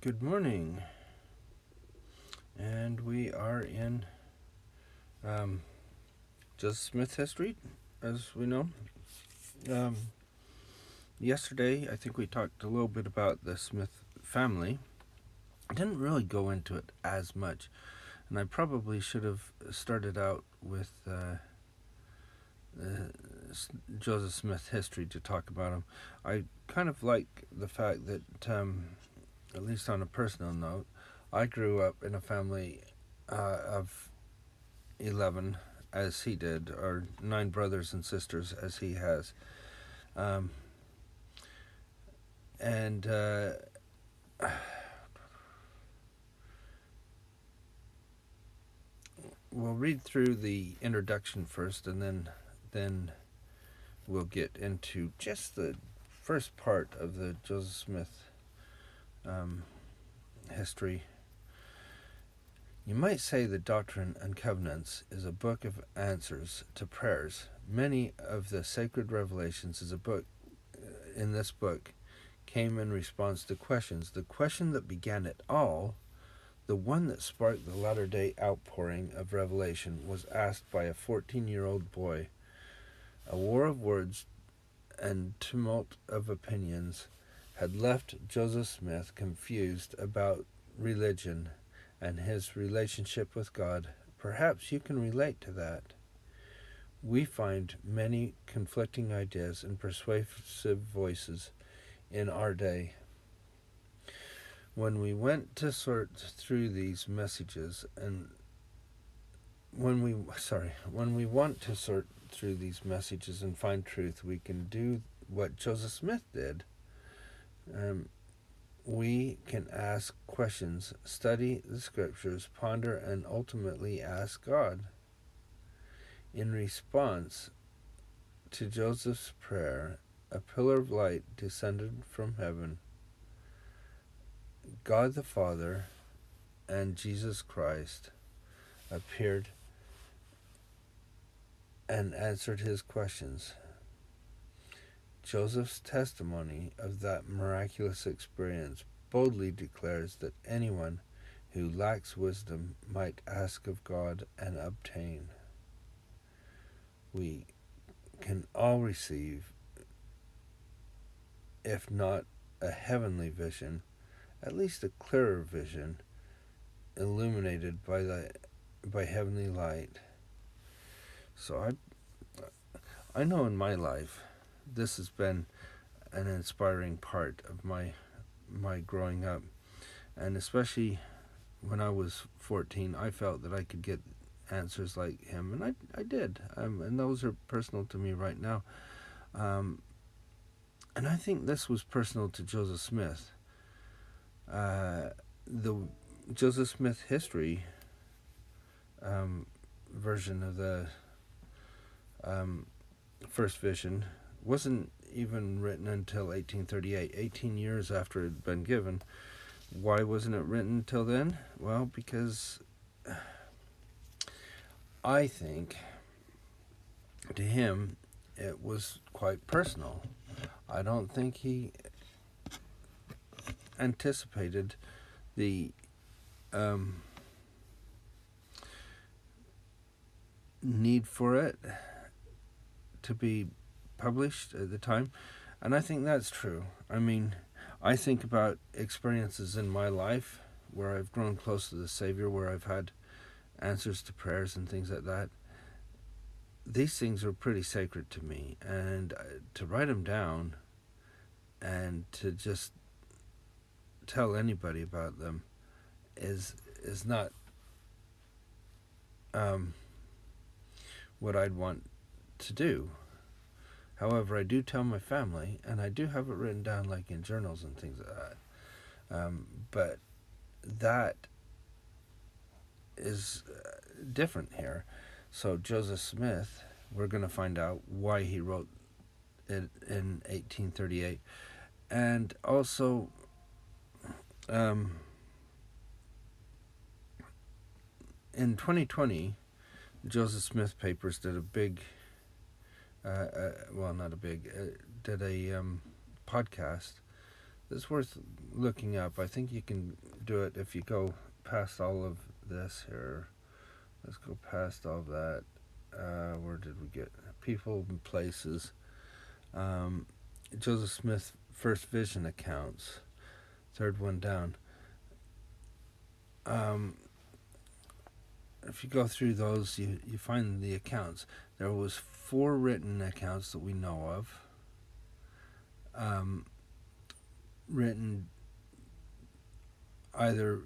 Good morning, and we are in Joseph Smith history, as we know. Um, Yesterday, I think we talked a little bit about the Smith family. I didn't really go into it as much, and I probably should have started out with Joseph Smith history to talk about him. I kind of like the fact that, at least on a personal note, I grew up in a family of 11 as he did, or 9 brothers and sisters as he has. And we'll read through the introduction first, and then we'll get into just the first part of the Joseph Smith history. You might say the Doctrine and Covenants is a book of answers to prayers. Many of the sacred revelations in this book came in response to questions. The question that began it all, the one that sparked the latter-day outpouring of revelation, was asked by a 14-year-old boy. A war of words and tumult of opinions had left Joseph Smith confused about religion and his relationship with God. Perhaps you can relate to that. We find many conflicting ideas and persuasive voices in our day. When we want to sort through these messages and find truth, we can do what Joseph Smith did. We can ask questions, study the scriptures, ponder, and ultimately ask God. In response to Joseph's prayer, a pillar of light descended from heaven. God the Father and Jesus Christ appeared and answered his questions. Joseph's testimony of that miraculous experience boldly declares that anyone who lacks wisdom might ask of God and obtain. We can all receive, if not a heavenly vision, at least a clearer vision, illuminated by heavenly light. So I know in my life this has been an inspiring part of my growing up, and especially when I was 14, I felt that I could get answers like him, and I did, and those are personal to me right now. And I think this was personal to Joseph Smith. The Joseph Smith history version of the first vision wasn't even written until 1838, 18 years after it had been given. Why wasn't it written until then? Well, because I think to him it was quite personal. I don't think he anticipated the need for it to be published at the time, and I think that's true. I mean, I think about experiences in my life where I've grown close to the Savior, where I've had answers to prayers and things like that. These things are pretty sacred to me, and to write them down and to just tell anybody about them is not what I'd want to do. However, I do tell my family, and I do have it written down like in journals and things like that. But that is different here. So Joseph Smith, we're going to find out why he wrote it in 1838. And also, in 2020, Joseph Smith Papers did a big, did a podcast it's worth looking up. I think you can do it if you go past all of this here. Let's go past all of that. Where did we get? People and places. Joseph Smith first vision accounts. Third one down. If you go through those, you find the accounts. There was 4 written accounts that we know of. Written either,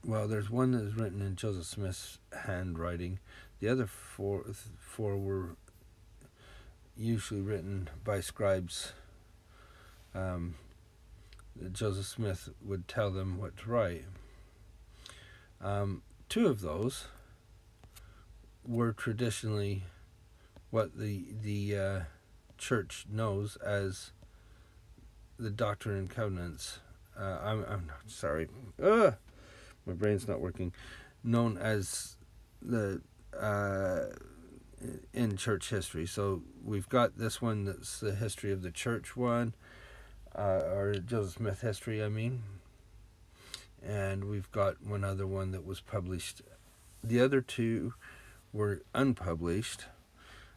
well, there's one that is written in Joseph Smith's handwriting. The other four were usually written by scribes. Joseph Smith would tell them what to write. 2 of those were traditionally what the church knows as the Doctrine and Covenants. I'm not sorry. My brain's not working. Known as the in church history. So we've got this one that's the history of the church one, or Joseph Smith history, I mean. And we've got one other one that was published. The other 2 were unpublished.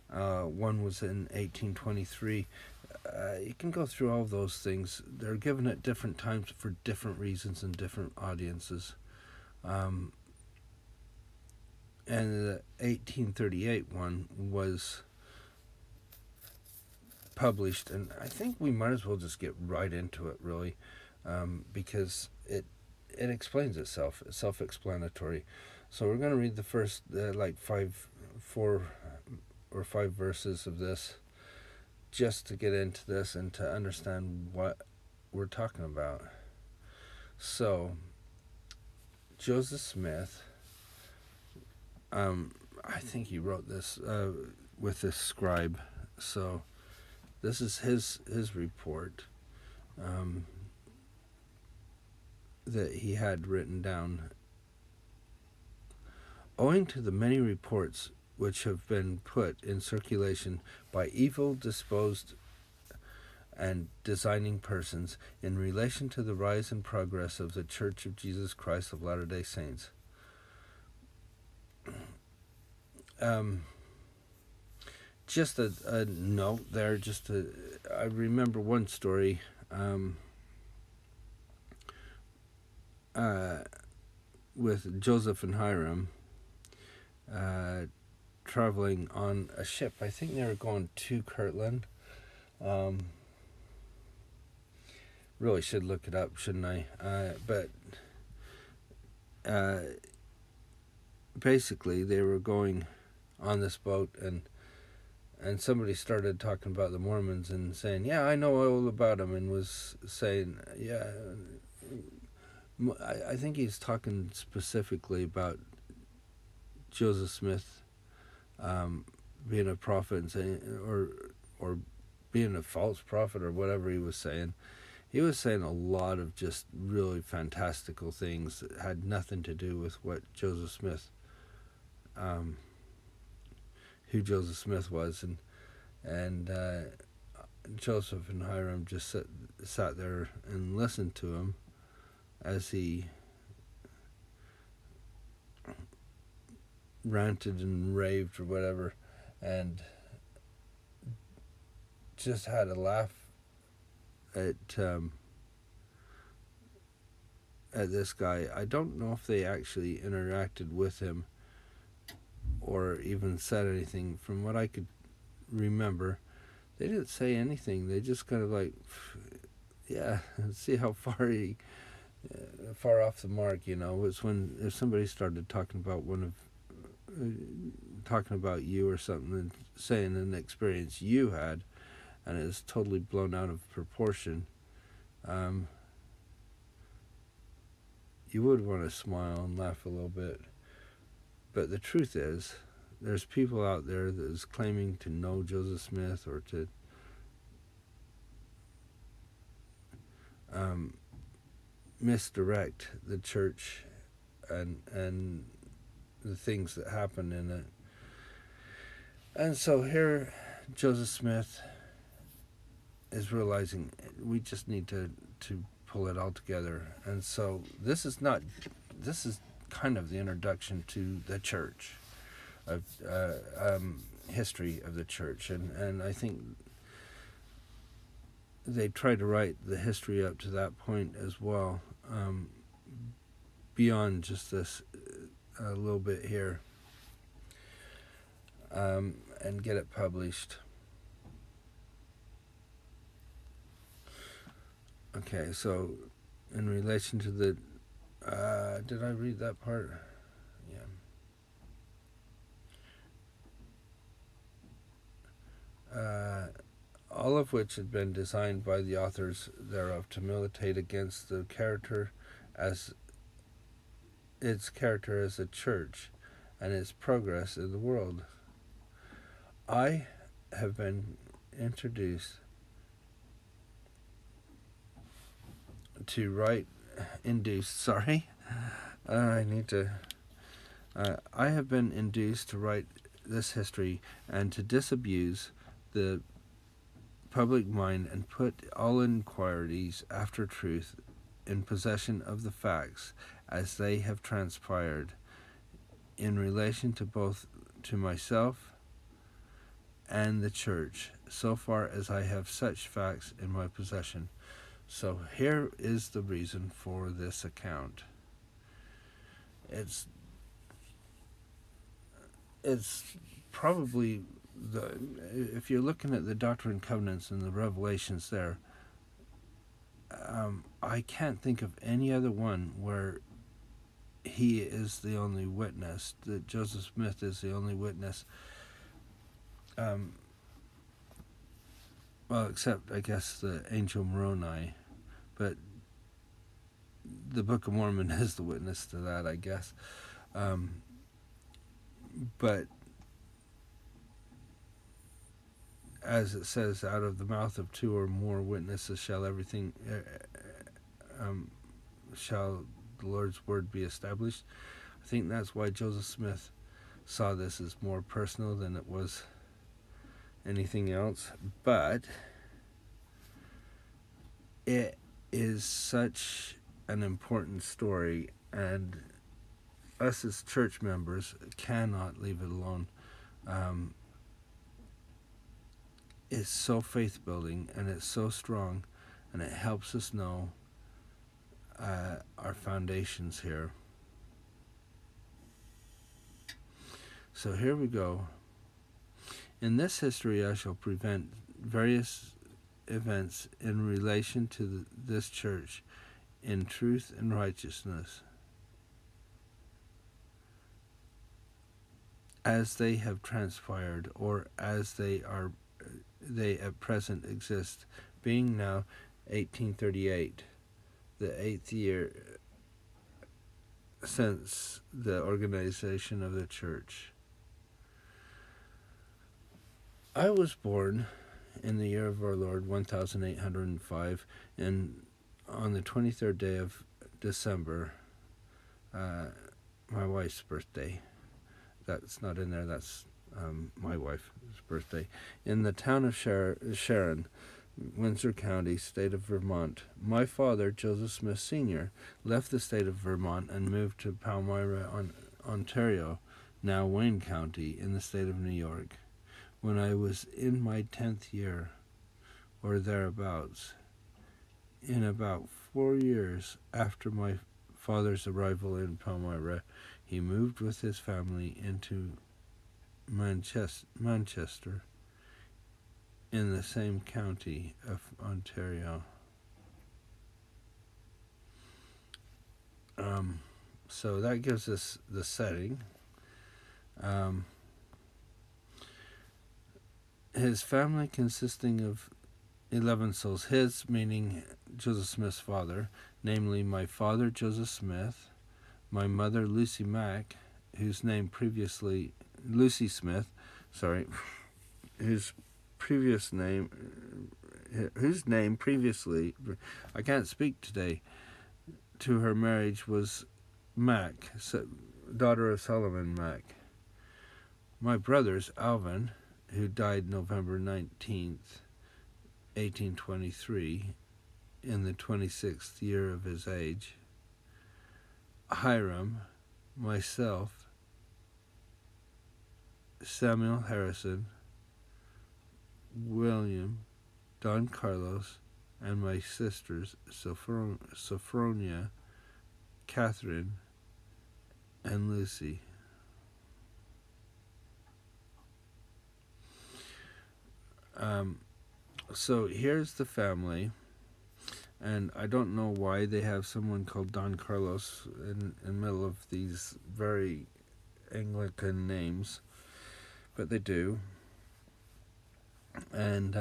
One was in 1823. You can go through all those things. They're given at different times for different reasons and different audiences. And the 1838 one was published, and I think we might as well just get right into it, really, because it explains itself. It's self-explanatory. So we're going to read the first 4 or 5 verses of this, just to get into this and to understand what we're talking about. So, Joseph Smith, I think he wrote this with this scribe. So, this is his report that he had written down. Owing to the many reports which have been put in circulation by evil-disposed and designing persons in relation to the rise and progress of the Church of Jesus Christ of Latter-day Saints. Just a note there, I remember one story with Joseph and Hiram traveling on a ship. I think they were going to Kirtland. Really should look it up, shouldn't I? But basically they were going on this boat, and somebody started talking about the Mormons and saying, yeah, I know all about them, and was saying, yeah, I think he's talking specifically about Joseph Smith being a prophet and saying, or being a false prophet, or whatever he was saying. He was saying a lot of just really fantastical things that had nothing to do with what Joseph Smith, who Joseph Smith was, and Joseph and Hiram just sat there and listened to him as he ranted and raved or whatever, and just had a laugh at this guy. I don't know if they actually interacted with him or even said anything. From what I could remember, they didn't say anything. They just kind of like, yeah, see how far off the mark, was when if somebody started talking about talking about you or something, and saying an experience you had, and it was totally blown out of proportion, you would want to smile and laugh a little bit. But the truth is, there's people out there that is claiming to know Joseph Smith, or to misdirect the church and the things that happen in it. And so here Joseph Smith is realizing we just need to to pull it all together. And so this is kind of the introduction to the church, of history of the church, and I think they try to write the history up to that point as well, beyond just this a little bit here, and get it published. Okay, so in relation to the, did I read that part? Yeah. All of which had been designed by the authors thereof to militate against the character as its character as a church and its progress in the world. I have been induced to write this history and to disabuse the public mind and put all inquiries after truth in possession of the facts as they have transpired in relation to both to myself and the church, so far as I have such facts in my possession. So here is the reason for this account. It's probably if you're looking at the Doctrine and Covenants and the revelations there, I can't think of any other one where he is the only witness, that Joseph Smith is the only witness. Well, except, I guess, the angel Moroni, but the Book of Mormon is the witness to that, I guess. But as it says, out of the mouth of two or more witnesses shall shall the Lord's word be established. I think that's why Joseph Smith saw this as more personal than it was anything else. But it is such an important story, and us as church members cannot leave it alone. It's so faith-building, and it's so strong, and it helps us know our foundations here. So here we go. In this history, I shall present various events in relation to this church in truth and righteousness, as they have transpired, or as they at present exist, being now 1838, the 8th year since the organization of the church. I was born in the year of our Lord 1805, and on the 23rd day of December, my wife's birthday. That's not in there, that's my wife's birthday, in the town of Sharon, Windsor County, state of Vermont. My father, Joseph Smith Sr., left the state of Vermont and moved to Palmyra, Ontario, now Wayne County, in the state of New York, when I was in my 10th year, or thereabouts. In about 4 years after my father's arrival in Palmyra, he moved with his family into Manchester, in the same county of Ontario. So that gives us the setting. His family consisting of 11 souls, his meaning Joseph Smith's father, namely my father Joseph Smith, my mother Lucy Mack, whose name previously whose name previously, I can't speak today, to her marriage was Mack, daughter of Solomon Mack. My brothers, Alvin, who died November 19th, 1823, in the 26th year of his age. Hiram, myself, Samuel Harrison, William, Don Carlos, and my sisters, Sophronia, Catherine, and Lucy. So here's the family, and I don't know why they have someone called Don Carlos in the middle of these very Anglican names, but they do. And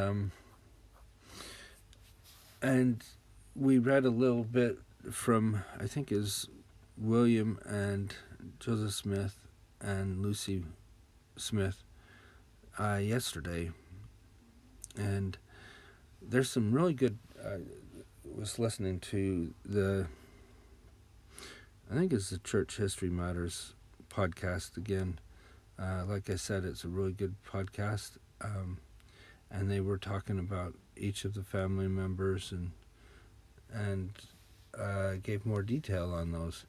we read a little bit from, I think is William and Joseph Smith and Lucy Smith yesterday, and there's some really good. Was listening to I think it's the Church History Matters podcast again. Like I said, it's a really good podcast, and they were talking about each of the family members and gave more detail on those.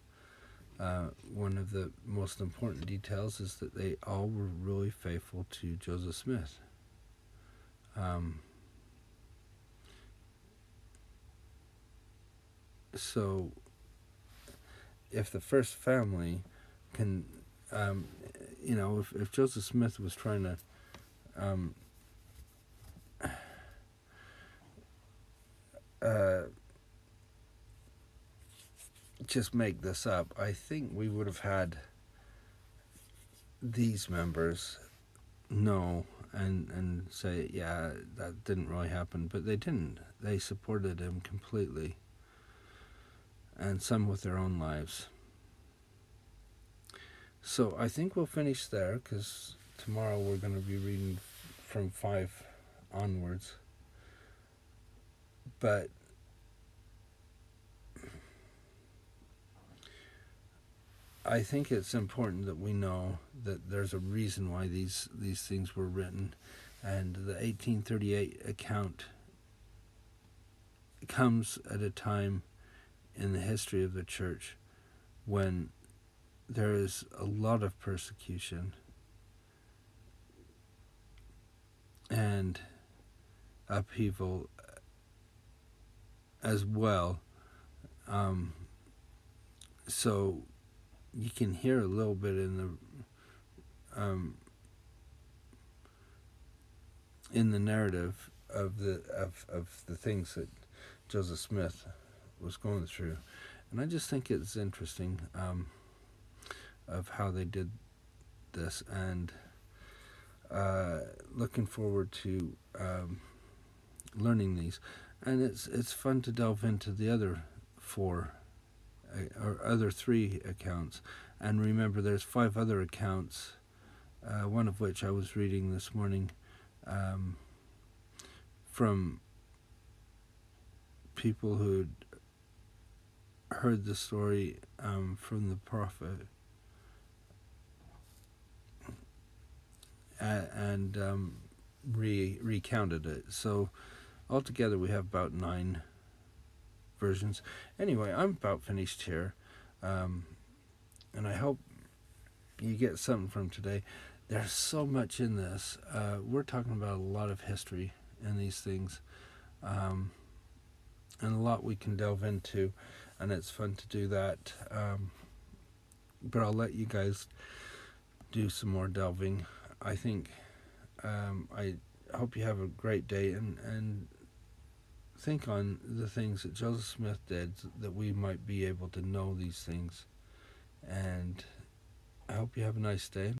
One of the most important details is that they all were really faithful to Joseph Smith. So if the first family can, if Joseph Smith was trying to just make this up, I think we would have had these members know and say, yeah, that didn't really happen, but they didn't. They supported him completely, and some with their own lives. So I think we'll finish there, because tomorrow we're going to be reading from 5 onwards. But I think it's important that we know that there's a reason why these things were written, and the 1838 account comes at a time in the history of the church when there is a lot of persecution and upheaval as well. So you can hear a little bit in the narrative of the things that Joseph Smith was going through, and I just think it's interesting of how they did this, and looking forward to learning these. And it's fun to delve into the other 4 or other 3 accounts, and remember there's 5 other accounts, one of which I was reading this morning, from people who'd heard the story from the prophet, and recounted it. So altogether we have about 9 versions. Anyway, I'm about finished here, and I hope you get something from today. There's so much in this. We're talking about a lot of history in these things, and a lot we can delve into, and it's fun to do that. But I'll let you guys do some more delving. I think I hope you have a great day, and think on the things that Joseph Smith did, that we might be able to know these things. And I hope you have a nice day.